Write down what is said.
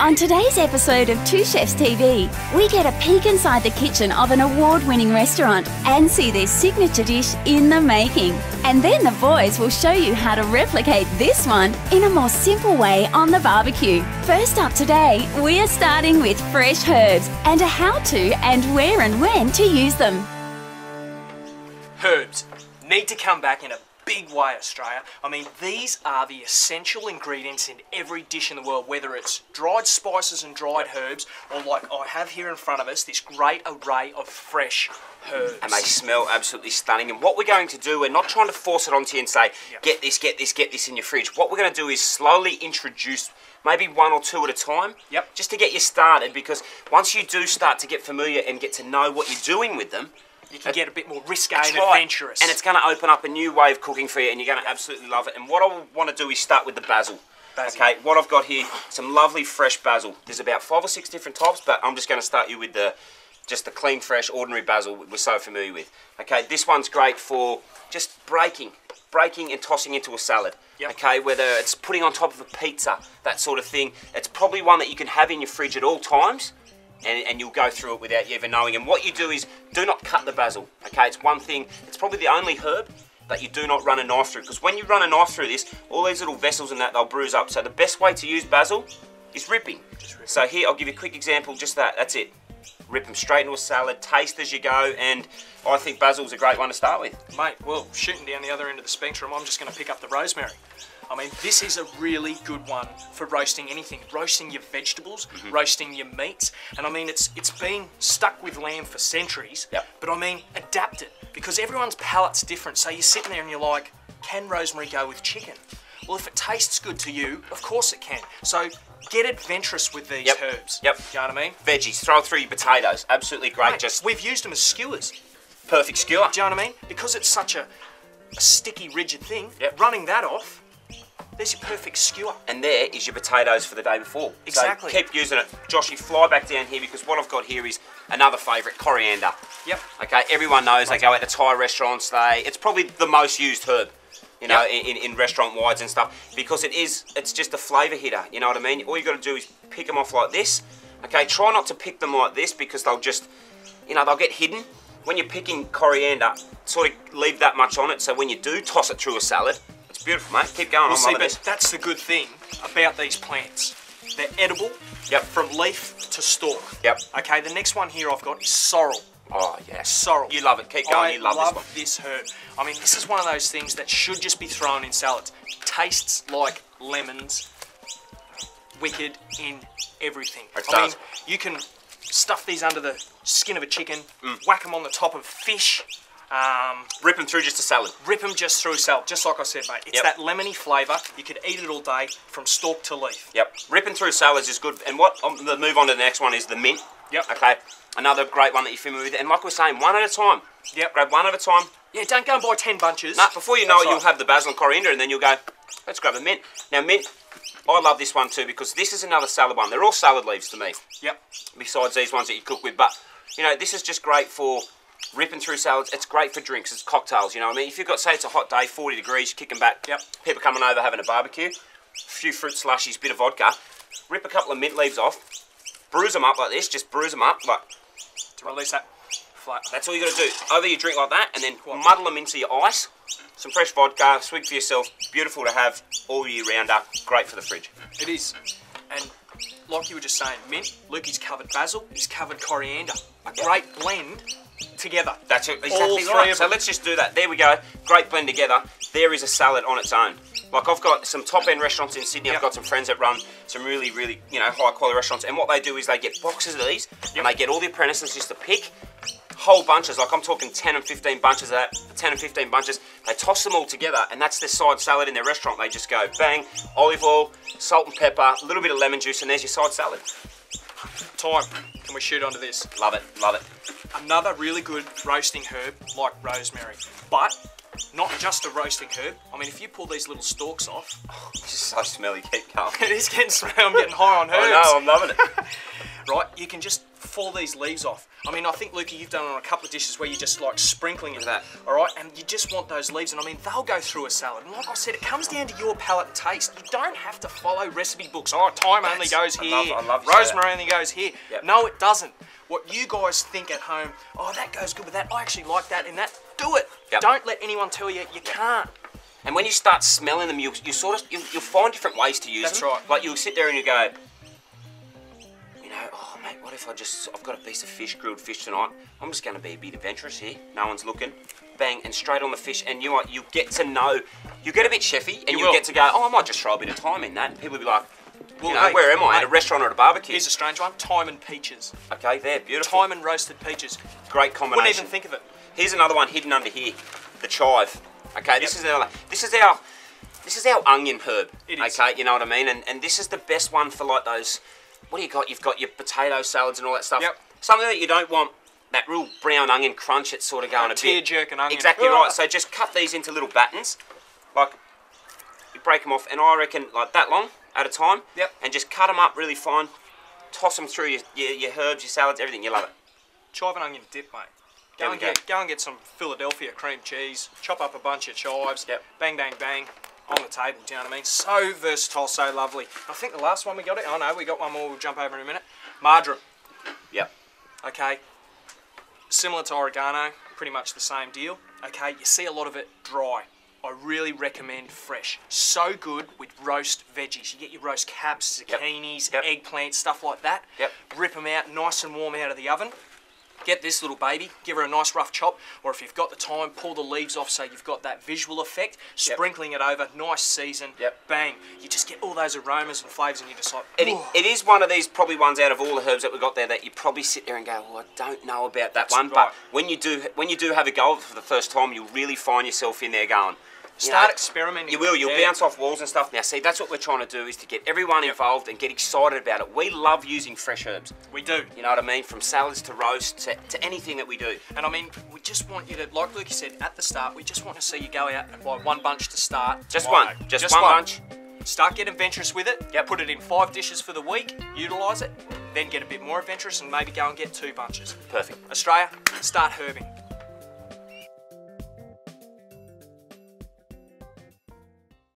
On today's episode of Two Chefs TV, we get a peek inside the kitchen of an award-winning restaurant and see their signature dish in the making. And then the boys will show you how to replicate this one in a more simple way on the barbecue. First up today, we're starting with fresh herbs and a how-to and where and when to use them. Herbs need to come back in a big way, Australia. I mean, these are the essential ingredients in every dish in the world, whether it's dried spices and dried herbs, or like I have here in front of us, this great array of fresh herbs. And they smell absolutely stunning. And what we're going to do, we're not trying to force it onto you and say, get this, get this, get this in your fridge. What we're going to do is slowly introduce maybe one or two at a time, just to get you started, because once you do start to get familiar and get to know what you're doing with them, you can get a bit more risque and adventurous. And it's going to open up a new way of cooking for you, and you're going to absolutely love it. And what I want to do is start with the basil. Okay, what I've got here, some lovely fresh basil. There's about 5 or 6 different types, but I'm just going to start you with just the clean, fresh, ordinary basil we're so familiar with. Okay, this one's great for just breaking and tossing into a salad. Okay, whether it's putting on top of a pizza, that sort of thing. It's probably one that you can have in your fridge at all times. And you'll go through it without you ever knowing. And what you do is, do not cut the basil, okay? It's one thing, it's probably the only herb that you do not run a knife through, because when you run a knife through this, all these little vessels and that, they'll bruise up. So the best way to use basil is ripping. So here, I'll give you a quick example, just that's it. Rip them straight into a salad, taste as you go, and I think basil's a great one to start with. Mate, well, shooting down the other end of the spectrum, I'm just going to pick up the rosemary. I mean, this is a really good one for roasting anything. Roasting your vegetables, roasting your meats. And I mean, it's been stuck with lamb for centuries, but I mean, adapt it, because everyone's palate's different. So you're sitting there and you're like, can rosemary go with chicken? Well, if it tastes good to you, of course it can. So get adventurous with these herbs. You know what I mean? Veggies, throw through your potatoes. Absolutely great. Mate, we've used them as skewers. Perfect skewer. Do you know what I mean? Because it's such a sticky, rigid thing, running that off, there's your perfect skewer. And there is your potatoes for the day before. Exactly. So keep using it. Joshy, fly back down here, because what I've got here is another favourite, coriander. Okay, everyone knows they go out to Thai restaurants, it's probably the most used herb, you know, in restaurant wides and stuff, because it's just a flavour hitter, you know what I mean? All you got to do is pick them off like this. Okay, try not to pick them like this, because they'll just, you know, they'll get hidden. When you're picking coriander, sort of leave that much on it, so when you do toss it through a salad, it's beautiful, mate. Keep going. Well, but that's the good thing about these plants. They're edible from leaf to stalk. Okay, the next one here I've got is sorrel. Oh, yeah. Sorrel. You love it. Keep going. You love this one. This herb. I mean, this is one of those things that should just be thrown in salads. Tastes like lemons. Wicked in everything. I mean, you can stuff these under the skin of a chicken, whack them on the top of fish. Rip them through just a salad. Rip them just through salad, just like I said, mate. It's that lemony flavour. You could eat it all day, from stalk to leaf. Ripping through salads is good. And the move on to the next one is the mint. Okay. Another great one that you're familiar with. And like we're saying, one at a time. Grab one at a time. Yeah, don't go and buy 10 bunches. Nah, before you know it, you'll have the basil and coriander, and then you'll go, let's grab a mint. Now, mint, I love this one too, because this is another salad one. They're all salad leaves to me. Besides these ones that you cook with. But, you know, this is just great for ripping through salads. It's great for drinks. It's cocktails, you know what I mean? If you've got, say it's a hot day, 40 degrees, you're kicking back, people coming over having a barbecue, a few fruit slushies, bit of vodka, rip a couple of mint leaves off, bruise them up like this, just bruise them up, like, to release that flat. That's all you got to do. Over your drink like that, and then muddle them into your ice, some fresh vodka, swig for yourself. Beautiful to have all year rounder. Great for the fridge. It is. And like you were just saying, mint, Lukey's covered basil, he's covered coriander. A great blend together. That's exactly right. So let's just do that. There we go. Great blend together. There is a salad on its own. Like, I've got some top-end restaurants in Sydney. I've got some friends that run some really, really, you know, high-quality restaurants. And what they do is they get boxes of these, and they get all the apprentices just to pick whole bunches. Like, I'm talking 10 and 15 bunches of that. 10 and 15 bunches. They toss them all together, and that's their side salad in their restaurant. They just go, bang, olive oil, salt and pepper, a little bit of lemon juice, and there's your side salad. Time. Can we shoot onto this? Love it. Love it. Another really good roasting herb, like rosemary. But not just a roasting herb. I mean, if you pull these little stalks off... Oh, this is so smelly. Keep going. It is getting smelly. I'm getting high on herbs. I know, I'm loving it. Right, you can just fall these leaves off. I mean, I think, Lukey, you've done it on a couple of dishes where you're just like sprinkling it, that. all right? And you just want those leaves, and I mean, they'll go through a salad. And like I said, it comes down to your palate and taste. You don't have to follow recipe books. Oh, thyme only goes here. I love rosemary only goes here. Yep. No, it doesn't. What you guys think at home, oh, that goes good with that. I actually like that and that. Do it. Yep. Don't let anyone tell you you can't. And when you start smelling them, you'll find different ways to use them. That's right. Like you'll sit there and you go, oh mate, what if I've got a piece of fish, grilled fish tonight. I'm just going to be a bit adventurous here. No one's looking. Bang, and straight on the fish. And you get to know, you get a bit chefy, and you get to go, oh, I might just throw a bit of thyme in that. And people will be like, well, hey, where am I? At a restaurant or at a barbecue? Here's a strange one. Thyme and peaches. Okay, there, beautiful. Thyme and roasted peaches. Great combination. Wouldn't even think of it. Here's another one hidden under here, the chive. Okay, this is our onion herb. It is. Okay, you know what I mean? And this is the best one for like those. What do you got? You've got your potato salads and all that stuff. Yep. Something that you don't want that real brown onion crunch. It's sort of going a bit tear-jerking onion. Exactly right. So just cut these into little battens, like you break them off, and I reckon like that long at a time. Yep. And just cut them up really fine. Toss them through your herbs, your salads, everything. You love it. Chive and onion dip, mate. Go and get some Philadelphia cream cheese. Chop up a bunch of chives. Yep. Bang, bang, bang. On the table, do you know what I mean? So versatile, so lovely. I think the last one we got it. Oh no, we got one more. We'll jump over in a minute. Marjoram. Yep. Okay. Similar to oregano, pretty much the same deal. Okay, you see a lot of it dry. I really recommend fresh. So good with roast veggies. You get your roast caps, zucchinis, eggplants, stuff like that. Yep. Rip them out nice and warm out of the oven. Get this little baby, give her a nice rough chop, or if you've got the time, pull the leaves off so you've got that visual effect. Sprinkling it over, nice season, bang. You just get all those aromas and flavours and you're just like, it is one of these probably ones out of all the herbs that we've got there that you probably sit there and go, well, I don't know about that one. Right. But when you do have a go of it for the first time, you'll really find yourself in there going, start experimenting. You will. You'll bounce off walls and stuff. Now, see, that's what we're trying to do is to get everyone involved and get excited about it. We love using fresh herbs. We do. You know what I mean? From salads to roasts to anything that we do. And I mean, we just want you to, like Lukey said at the start, we just want to see you go out and buy one bunch to start. Just one bunch. Start getting adventurous with it. Put it in 5 dishes for the week. Utilise it. Then get a bit more adventurous and maybe go and get 2 bunches. Perfect. Australia, start herbing.